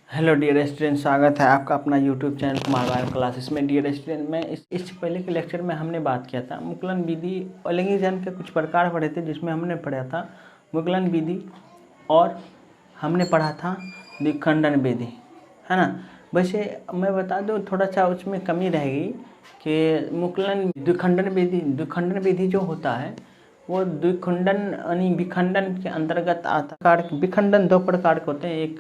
Hello dear student, स्वागत है आपका अपना YouTube channel Kumar bio classes में। डियर स्टूडेंट, मैं इससे पहले के लेक्चर में हमने बात किया था मुकलन विधि और लैंगिक के कुछ प्रकार पढ़े थे, जिसमें हमने पढ़ा था मुकलन विधि और हमने पढ़ा था द्विखंडन विधि, है ना। वैसे मैं बता दूं, थोड़ा सा उसमें कमी रहेगी कि मुकलन द्विखंडन विधि जो होता है वो द्विखंडन यानी विखंडन के अंतर्गत आता। विखंडन दो प्रकार के होते हैं, एक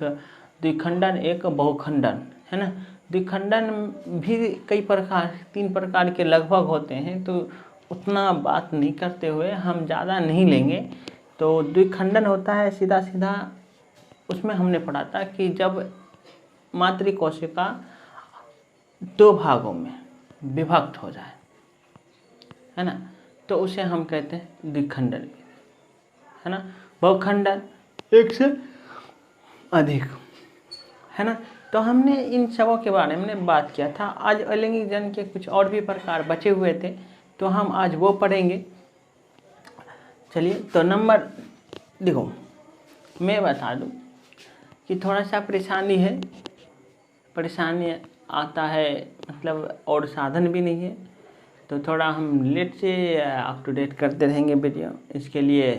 द्विखंडन एक बहुखंडन, है ना। द्विखंडन भी कई प्रकार 3 प्रकार के लगभग होते हैं, तो उतना बात नहीं करते हुए हम ज़्यादा नहीं लेंगे। तो द्विखंडन होता है सीधा सीधा, उसमें हमने पढ़ा था कि जब मातृकोशिका 2 भागों में विभक्त हो जाए, है ना, तो उसे हम कहते हैं द्विखंडन, है ना। बहुखंडन एक से अधिक, है ना। तो हमने इन सबों के बारे में बात किया था। आज अलैंगिक जन के कुछ और भी प्रकार बचे हुए थे, तो हम आज वो पढ़ेंगे। चलिए, तो नंबर देखो, मैं बता दूं कि थोड़ा सा परेशानी आता है, मतलब और साधन भी नहीं है, तो थोड़ा हम लेट से अप टू डेट करते रहेंगे वीडियो, इसके लिए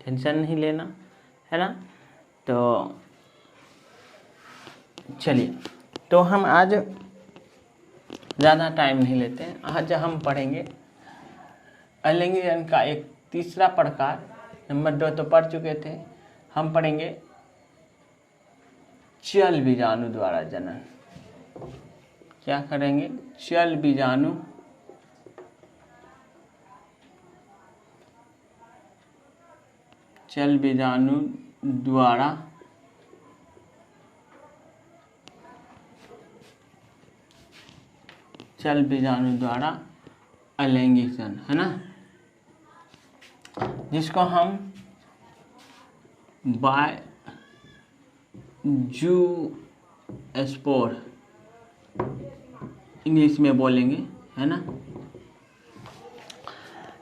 टेंशन नहीं लेना, है ना। तो चलिए, तो हम आज ज़्यादा टाइम नहीं लेते हैं। आज हम पढ़ेंगे अलैंगिक जन का एक तीसरा प्रकार, नंबर 2 तो पढ़ चुके थे। हम पढ़ेंगे चल बीजाणु द्वारा जनन। क्या करेंगे? चल बीजाणु द्वारा अलैंगिक जन, है ना, जिसको हम बायजूस्पोर इंग्लिश में बोलेंगे, है ना।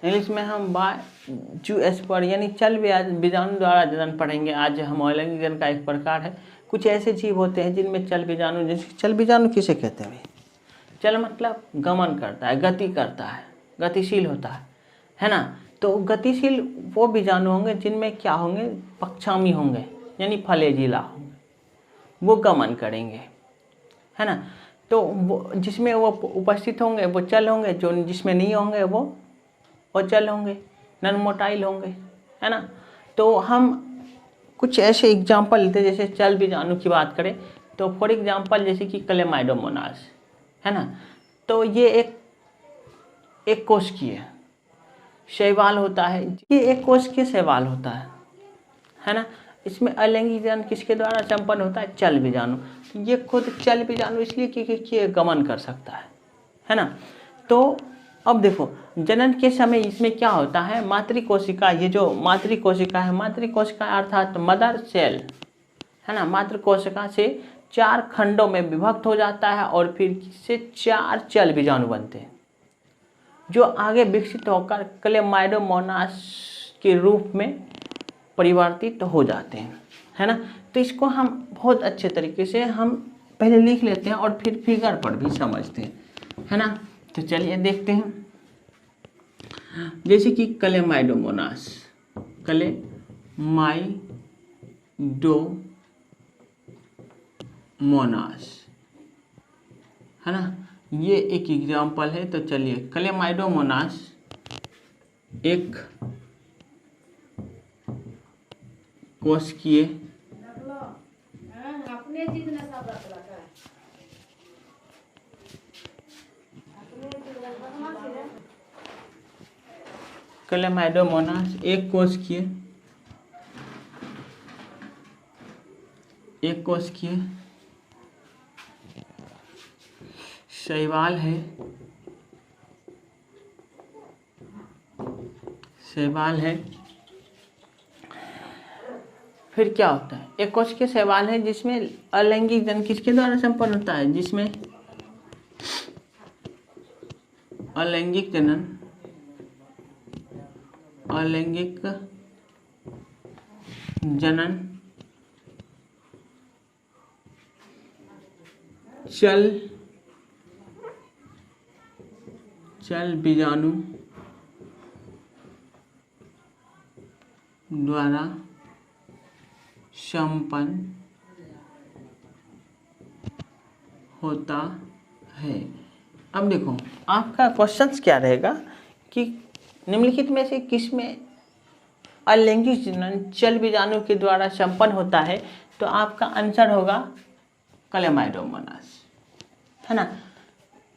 इंग्लिश में हम बायजूस्पोर यानी चल बीजाणु द्वारा जनन पढ़ेंगे। आज हम अलैंगिक जन का एक प्रकार है। कुछ ऐसे जीव होते हैं जिनमें चल बीजाणु, जैसे चल बीजाणु किसे कहते हैं? चल मतलब गमन करता है, गति करता है, गतिशील होता है ना। तो गतिशील वो बीजाणु होंगे जिनमें क्या होंगे? पक्षामी होंगे, यानी फलेजिला होंगे, वो गमन करेंगे, है ना। तो वो जिसमें वो उपस्थित होंगे वो चल होंगे, जो जिसमें नहीं होंगे वो चल होंगे, नन मोटाइल होंगे, है ना। तो हम कुछ ऐसे एग्जाम्पल लेते हैं, जैसे चल बीजाणु की बात करें तो फॉर एग्जाम्पल जैसे कि क्लेमाइडोमोनास, है ना। तो ये एक कोशिकीय शैवाल होता है, ये एक कोशिकीय शैवाल होता है ना। इसमें अलैंगिक जन किसके द्वारा संपन्न होता है? चल बीजाणु। ये खुद चल बीजाणु इसलिए कि गमन कर सकता है ना। तो अब देखो, जनन के समय इसमें क्या होता है? मातृकोशिका, ये जो मातृकोशिका है, मातृकोशिका अर्थात मदर सेल, है ना, मातृकोशिका से 4 खंडों में विभक्त हो जाता है और फिर से 4 चल बीजाणु बनते हैं, जो आगे विकसित होकर क्लेमाइडोमोनास के रूप में परिवर्तित हो जाते हैं, है ना। तो इसको हम बहुत अच्छे तरीके से हम पहले लिख लेते हैं और फिर फिगर पर भी समझते हैं, है ना। तो चलिए देखते हैं, जैसे कि क्लेमाइडोमोनास, है ना, ये एक एग्जाम्पल है। तो चलिए, क्लेमाइडोमोनास एक कोशिकीय क्लेमाइडोमोनास एक कोशिकीय शैवाल है, शैवाल है। फिर क्या होता है, एक कोशिकीय शैवाल है जिसमें अलैंगिक जनन किसके द्वारा संपन्न होता है, जिसमें अलैंगिक जनन, अलैंगिक जनन चल बीजाणु द्वारा संपन्न होता है। अब देखो आपका क्वेश्चन क्या रहेगा कि निम्नलिखित में से किस में अलैंगिक जनन चल बीजाणु के द्वारा संपन्न होता है, तो आपका आंसर होगा क्लेमाइडोमोनास, है ना।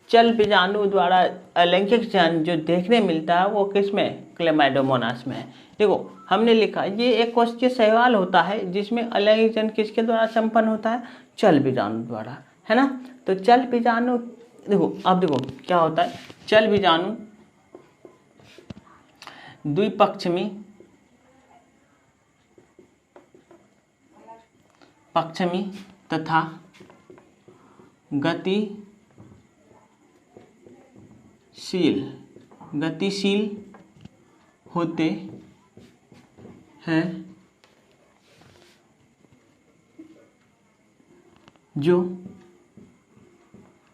चल बीजाणु द्वारा अलैंगिक जनन जो देखने मिलता है वो किस में, क्लेमाइडोमोनास में है। देखो हमने लिखा ये एक कोशिकीय शैवाल होता है जिसमें अलैंगिक जनन किसके द्वारा संपन्न होता है, चल बीजाणु द्वारा, है ना। तो चल बीजाणु देखो, अब देखो क्या होता है, चल बीजाणु द्विपक्षमी तथा गतिशील होते हैं, जो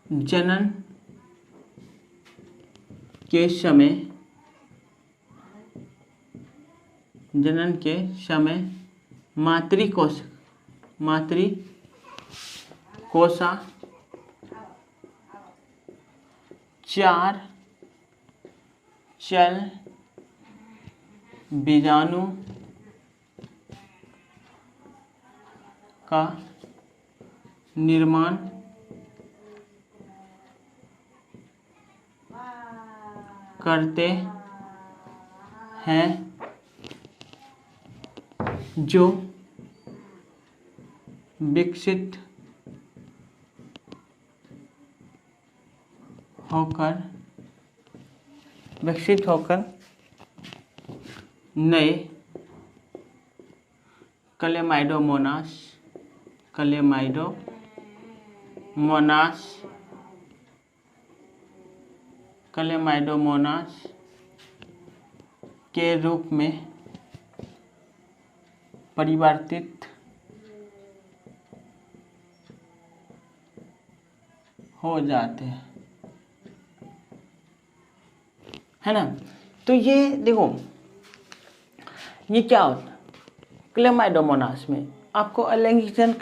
जनन के समय मातृकोशा 4 चल बीजाणु का निर्माण करते हैं, जो विकसित होकर नए क्लेमाइडोमोनास के रूप में परिवर्तित हो जाते हैं, है ना। तो ये देखो ये क्या होता है, क्लेमाइडोमोनास में आपको अलैंगिक जनन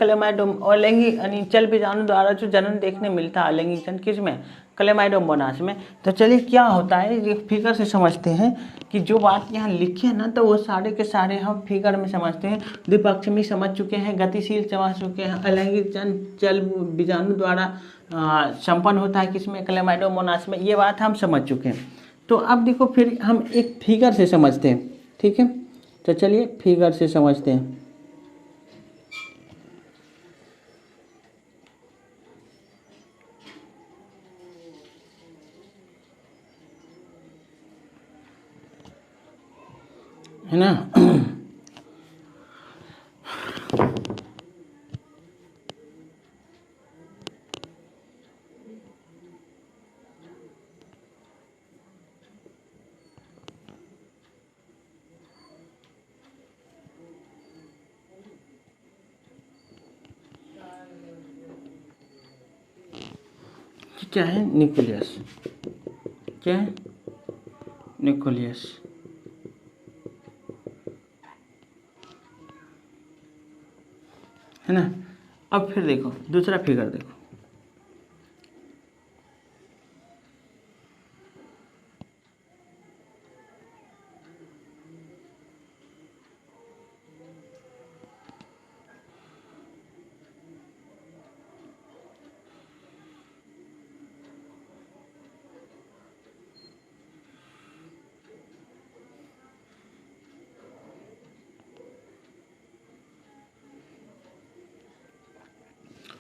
अलैंगिक यानी चल बीजाणु द्वारा जो जनन देखने मिलता है अलैंगिक जनन किस में, क्लेमाइडोमोनास में। तो चलिए क्या होता है ये फिगर से समझते हैं कि जो बात यहाँ लिखी है ना तो वो सारे के सारे हम फिगर में समझते हैं। द्विपक्षमी समझ चुके हैं, गतिशील समझ चुके हैं, अलैंगिक जनन चल बीजाणु द्वारा संपन्न होता है किसमें, क्लेमाइडोमोनास में, ये बात हम समझ चुके हैं। तो अब देखो फिर हम एक फिगर से समझते हैं, ठीक है। तो चलिए फिगर से समझते हैं। है ना। क्या है न्यूक्लियस, क्या है न्यूक्लियस, है ना। अब फिर देखो दूसरा फिगर देखो,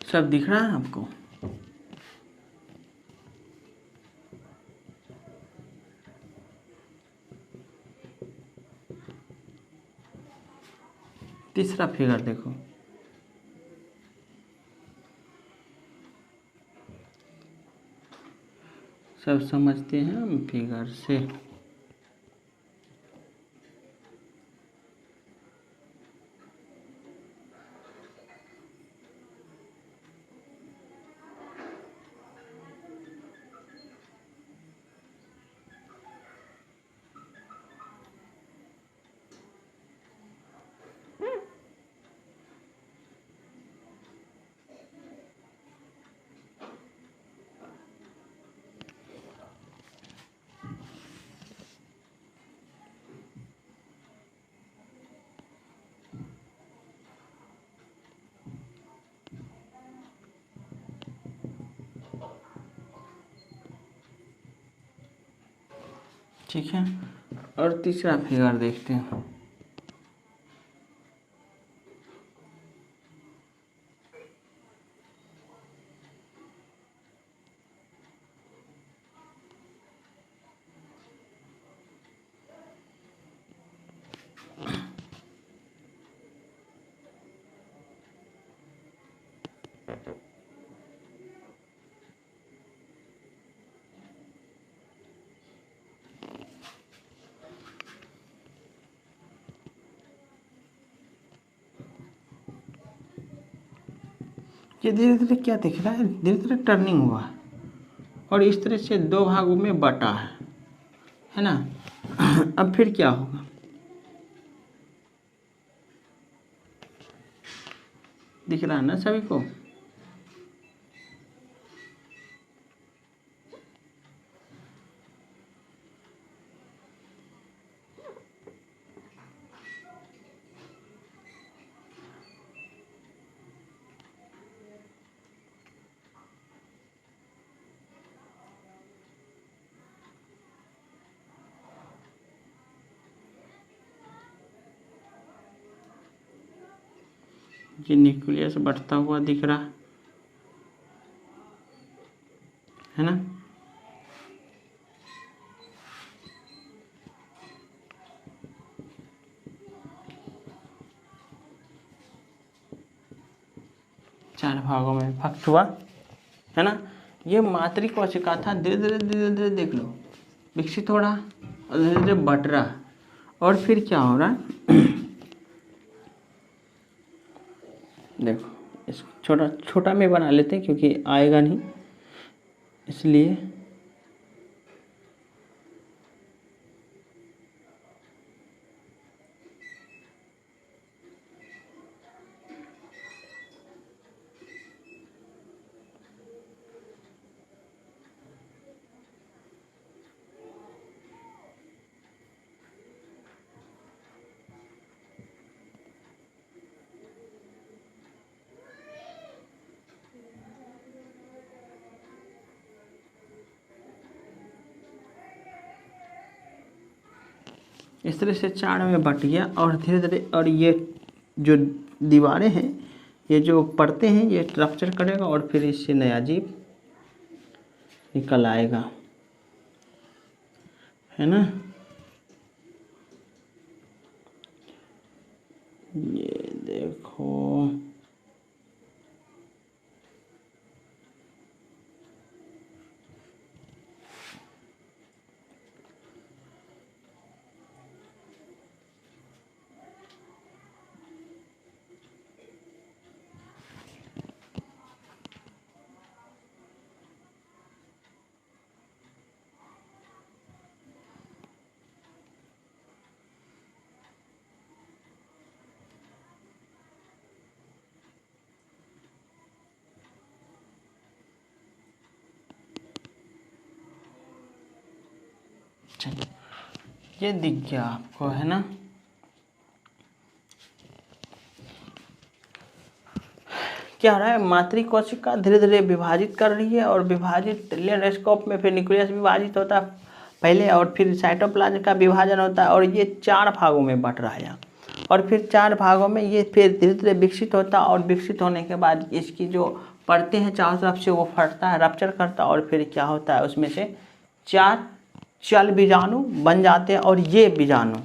सब दिख रहा है आपको। तीसरा फिगर देखो, सब समझते हैं हम फिगर से। ठीक है, और तीसरा फिगर देखते हैं। ये धीरे धीरे क्या दिख रहा है, धीरे धीरे टर्निंग हुआ है और इस तरह से दो भागों में बटा है ना। अब फिर क्या होगा, दिख रहा है ना सभी को। ये न्यूक्लियस बढ़ता हुआ दिख रहा है ना। चार भागों में विभक्त हुआ है ना। ये मातृ कोशिका था, धीरे धीरे धीरे धीरे देख लो विकसित हो रहा और धीरे धीरे बढ़ रहा। और फिर क्या हो रहा है देखो, इस छोटा छोटा में बना लेते हैं क्योंकि आएगा नहीं, इसलिए इस तरह से चार में बट गया और धीरे धीरे, और ये जो दीवारें हैं, ये जो परतें हैं, ये रप्चर करेगा और फिर इससे नया जीव निकल आएगा, है ना। ये देखो ये दिख गया आपको, है ना। क्या हो रहा है, मातृ कोशिका धीरे धीरे विभाजित कर रही है और विभाजित लेंडस्कोप में फिर न्यूक्लियस विभाजित होता है पहले और फिर साइटोप्लाज्म का विभाजन होता है और ये चार भागों में बट रहा है और फिर चार भागों में ये फिर धीरे धीरे विकसित होता है और विकसित होने के बाद इसकी जो परतें हैं चारों तरफ से वो फटता है, रप्चर करता है और फिर क्या होता है, उसमें से चार चल बीजाणु बन जाते हैं और ये बीजाणु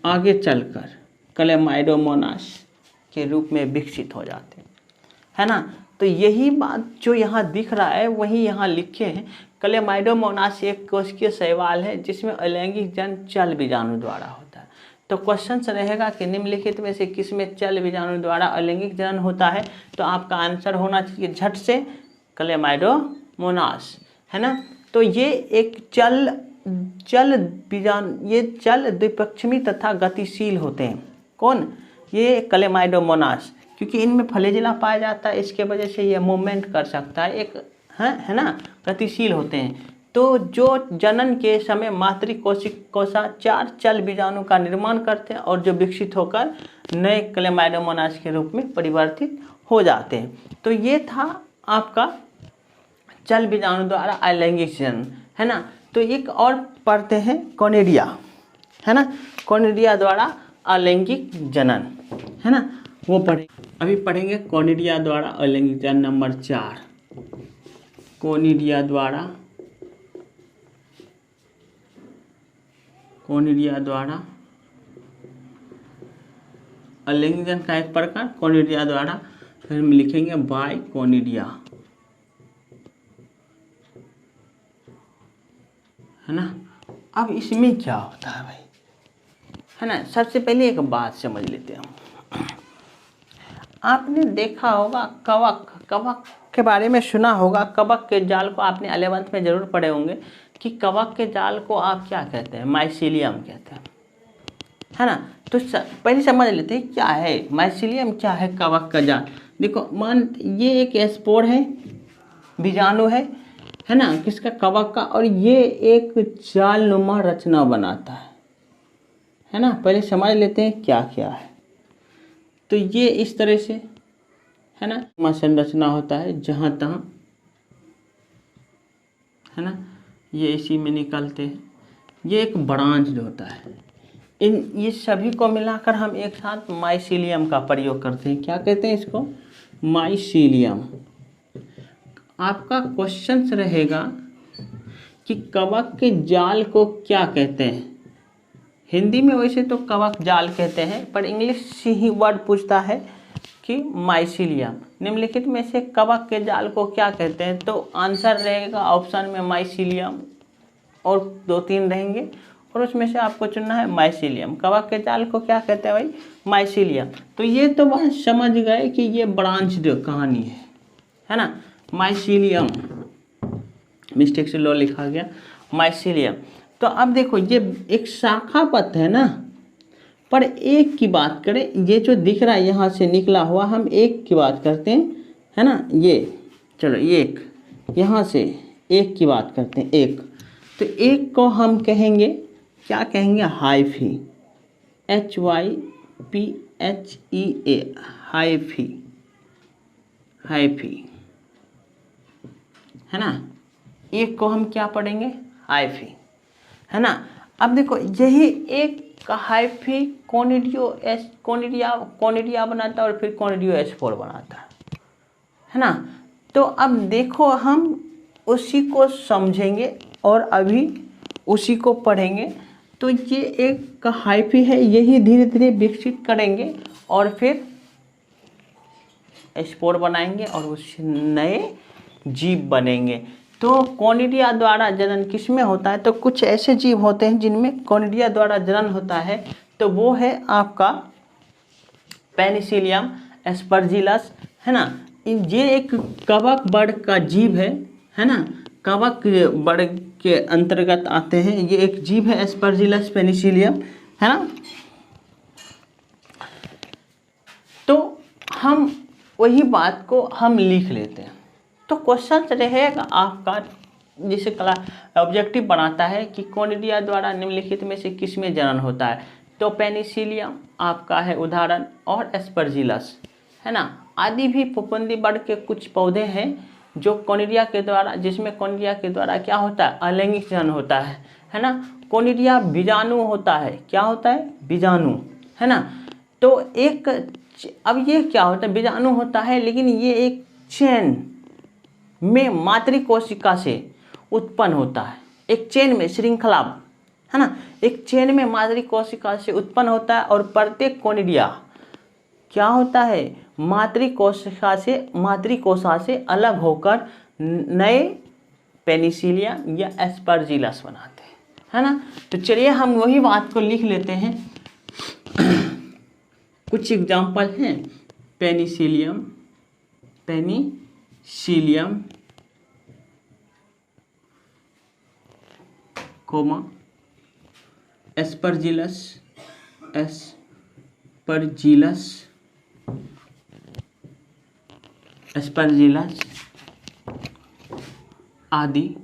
आगे चलकर क्लेमाइडोमोनास के रूप में विकसित हो जाते हैं, है ना। तो यही बात जो यहाँ दिख रहा है वही यहाँ लिखे हैं। क्लेमाइडोमोनास एक कोशिकीय शैवाल है जिसमें अलैंगिक जनन चल बीजाणु द्वारा होता है। तो क्वेश्चन रहेगा कि निम्नलिखित में से किसमें चल बीजाणु द्वारा अलैंगिक जनन होता है, तो आपका आंसर होना चाहिए झट से क्लेमाइडोमोनास, है ना। तो ये एक चल बीजाणु, ये चल द्विपक्षमी तथा गतिशील होते हैं। कौन? ये क्लेमाइडोमोनास, क्योंकि इनमें फ्लैजेला पाया जाता है, इसके वजह से ये मूवमेंट कर सकता है, एक है ना, गतिशील होते हैं। तो जो जनन के समय मातृ कोशिका 4 चल बीजाणु का निर्माण करते हैं और जो विकसित होकर नए क्लेमाइडोमोनास के रूप में परिवर्तित हो जाते हैं। तो ये था आपका चल बीजाणु द्वारा अलैंगिक जनन, है ना। तो एक और पढ़ते हैं कोनिडिया, है ना, कोनिडिया द्वारा अलैंगिक जनन, है ना, वो अभी पढ़ेंगे कोनिडिया द्वारा अलैंगिक जनन नंबर 4। कोनिडिया द्वारा अलैंगिक जनन का एक प्रकार कोनिडिया द्वारा, फिर हम लिखेंगे बाय कोनिडिया, है ना। अब इसमें क्या होता है भाई, है ना। सबसे पहले एक बात समझ लेते हैं। आपने देखा होगा कवक के बारे में सुना होगा। कवक के जाल को आपने 11th में जरूर पढ़े होंगे कि कवक के जाल को आप क्या कहते हैं? माइसीलियम कहते हैं, है ना। तो पहले समझ लेते हैं क्या है माइसीलियम, क्या है कवक का जाल। देखो मान ये एक स्पोर है, बीजाणु है ना, किसका? कवक का, और ये एक जालनुमा रचना बनाता है ना। पहले समझ लेते हैं क्या क्या है। तो ये इस तरह से, है ना, संरचना होता है जहाँ तहाँ, है ना, ये इसी में निकलते हैं। ये एक ब्रांच जो होता है, ये सभी को मिलाकर हम एक साथ माइसीलियम का प्रयोग करते हैं। क्या कहते हैं इसको? माइसीलियम। आपका क्वेश्चन रहेगा कि कवक के जाल को क्या कहते हैं? हिंदी में वैसे तो कवक जाल कहते हैं, पर इंग्लिश से ही वर्ड पूछता है कि माइसीलियम। निम्नलिखित में से कवक के जाल को क्या कहते हैं? तो आंसर रहेगा ऑप्शन में माइसीलियम, और 2-3 रहेंगे और उसमें से आपको चुनना है माइसीलियम। कवक के जाल को क्या कहते हैं भाई? माइसीलियम। तो ये तो बात समझ गए कि ये ब्रांच कहानी है ना। माइसीलियम, मिस्टेक से लो लिखा गया, माइसीलियम। तो अब देखो ये एक शाखा पथ है ना, पर एक की बात करें, ये जो दिख रहा है यहाँ से निकला हुआ, हम एक की बात करते हैं, है ना। ये चलो एक, यहाँ से एक की बात करते हैं, एक। तो एक को हम कहेंगे, क्या कहेंगे? हाइफी, HYPHEA, हाइफी, हाइफी, है ना। एक को हम क्या पढ़ेंगे? हाइफी, है ना। अब देखो यही एक का हाइफी कोनिडिया बनाता है और फिर कोनिडियो स्पोर बनाता है ना। तो अब देखो हम उसी को समझेंगे और अभी उसी को पढ़ेंगे। तो ये एक का हाइफी है, यही धीरे धीरे विकसित करेंगे और फिर स्पोर बनाएंगे और उससे नए जीव बनेंगे। तो कोनिडिया द्वारा जनन किस में होता है? तो कुछ ऐसे जीव होते हैं जिनमें कोनिडिया द्वारा जनन होता है, तो वो है आपका पेनिसिलियम एस्परजिलस, है ना। ये एक कवक वर्ग का जीव है ना, कवक वर्ग के अंतर्गत आते हैं। ये एक जीव है एस्परजिलस पेनिसिलियम, है ना। तो हम वही बात को हम लिख लेते हैं। तो क्वेश्चन रहेगा आपका, जिसे कला ऑब्जेक्टिव बनाता है कि कोनिडिया द्वारा निम्नलिखित में से किस में जनन होता है? तो पेनिसिलियम आपका है उदाहरण, और एस्परजिलस, है ना। आदि भी फफूंदी वर्ग के कुछ पौधे हैं जो कोनिडिया के द्वारा, जिसमें कोनिडिया के द्वारा क्या होता है? अलैंगिक जनन होता है ना। कोनिडिया बीजाणु होता है, क्या होता है? बीजाणु, है ना। तो एक, अब ये क्या होता है? बीजाणु होता है, लेकिन ये एक चेन में मातृ कोशिका से उत्पन्न होता है, एक चेन में, श्रृंखला, है ना। एक चेन में मातृ कोशिका से उत्पन्न होता है और प्रत्येक कोनिडिया क्या होता है, मातृ कोशिका से अलग होकर नए पेनिसिलियम या एस्परजिलस बनाते हैं, है ना। तो चलिए हम वही बात को लिख लेते हैं। कुछ एग्जाम्पल हैं, पेनिसिलियम कोमा एस्परजिलस आदि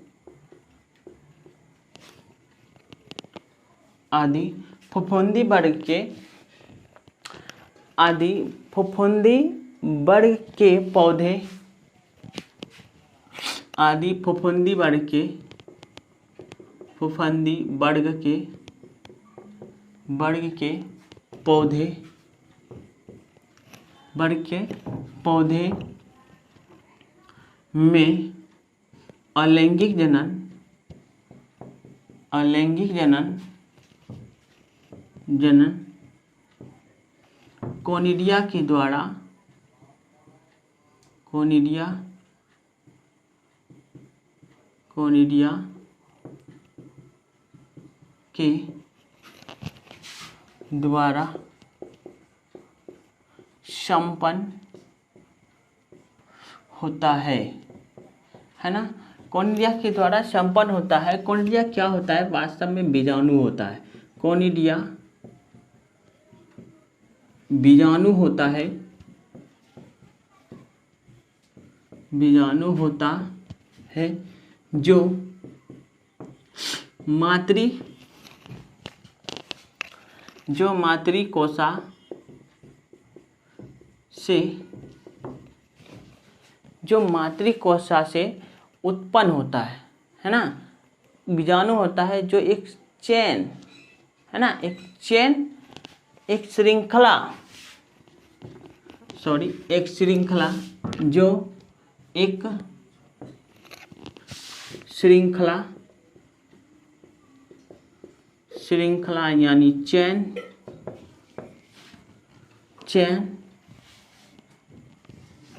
फफूंदी वर्ग के पौधे में अलैंगिक जनन कोनिडिया के द्वारा संपन्न होता है ना। कोनिडिया के द्वारा संपन्न होता है। कोनिडिया क्या होता है, वास्तव में बीजाणु होता है। कोनिडिया बीजाणु होता है जो मातृ कोशिका से उत्पन्न होता है ना। बीजाणु होता है जो एक चेन, है ना, एक श्रृंखला जो एक श्रृंखला यानी चेन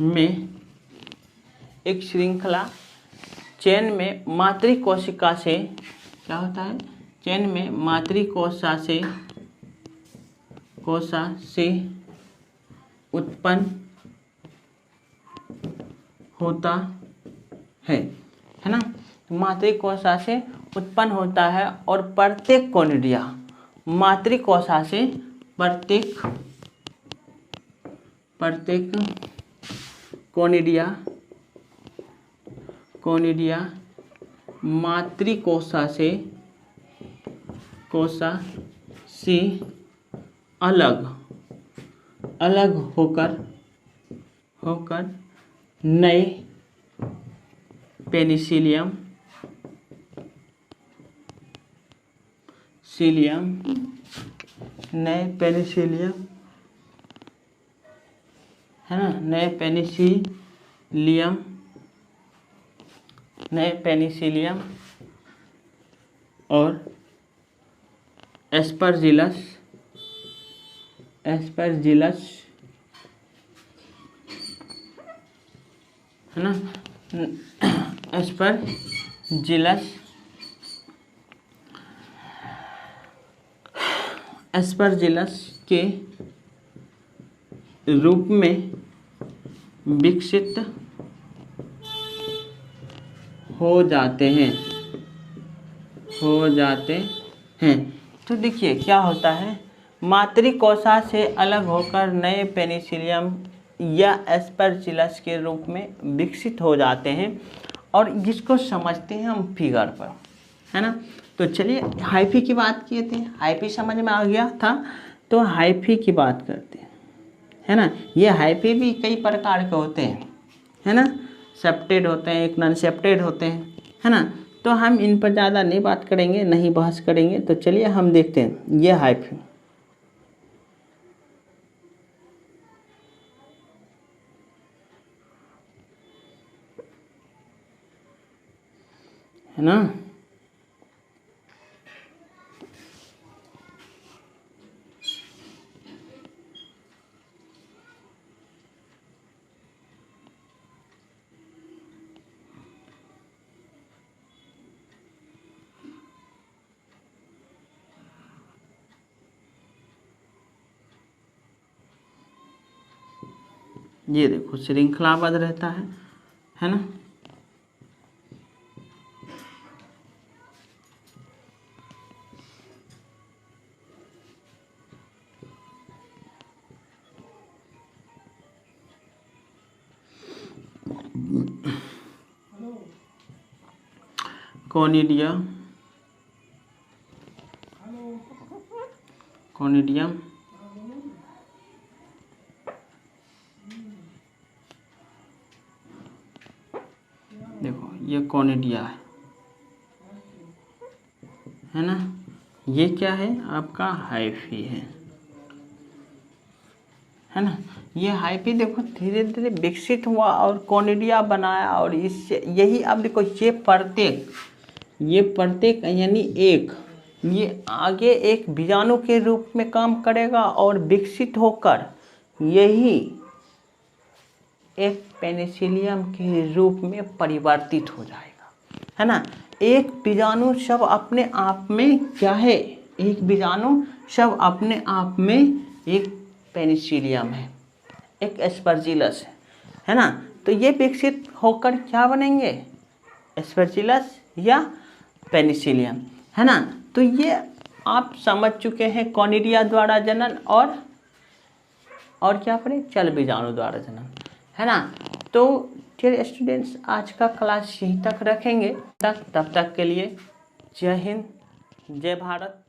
में चेन में मातृ कोशिका से क्या होता है, चेन में मातृ कोशिका से उत्पन्न होता है ना। मातृ कोशिका से उत्पन्न होता है और प्रत्येक कोनिडिया मातृ कोशिका से प्रत्येक कोनिडिया मातृ कोशिका से अलग होकर नए पेनिसिलियम है ना, नए पेनिसिलियम और एस्परजिलस है ना, एस्परजिलस के रूप में विकसित हो जाते हैं। तो देखिए क्या होता है, मातृ कोशिका से अलग होकर नए पेनिसिलियम या एस्परजिलस के रूप में विकसित हो जाते हैं और जिसको समझते हैं हम फिगर पर, है ना। तो चलिए हाइफी की बात किए थे, हाइफी समझ में आ गया था, तो हाइफी की बात करते हैं, है ना। ये हाइफी भी कई प्रकार के होते हैं, है ना। सेप्टेड होते हैं, एक नॉन सेप्टेड होते हैं, है ना। तो हम इन पर ज़्यादा नहीं बात करेंगे, नहीं बहस करेंगे। तो चलिए हम देखते हैं ये हाइफी, है ना। ये देखो श्रृंखलाबद्ध रहता है ना। कोनिडियम देखो ये कोनिडिया है ना। ये क्या है आपका हाइफी है ना। ये हाइफी देखो धीरे धीरे विकसित हुआ और कोनिडिया बनाया, और इससे यही अब देखो ये प्रत्येक यानी एक, ये आगे एक बीजाणु के रूप में काम करेगा और विकसित होकर यही एक पेनिसिलियम के रूप में परिवर्तित हो जाएगा, है ना। एक बीजाणु सब अपने आप में क्या है, एक बीजाणु सब अपने आप में एक पेनिसिलियम है, एक एस्परजिलस है ना। तो ये विकसित होकर क्या बनेंगे, एस्परजिलस या पेनिसिलियम, है ना। तो ये आप समझ चुके हैं कोनिडिया द्वारा जनन और क्या पढ़े, चल बीजाणु द्वारा जनन, है ना। तो डियर स्टूडेंट्स आज का क्लास यहीं तक रखेंगे, तब तक के लिए जय हिंद, जय भारत।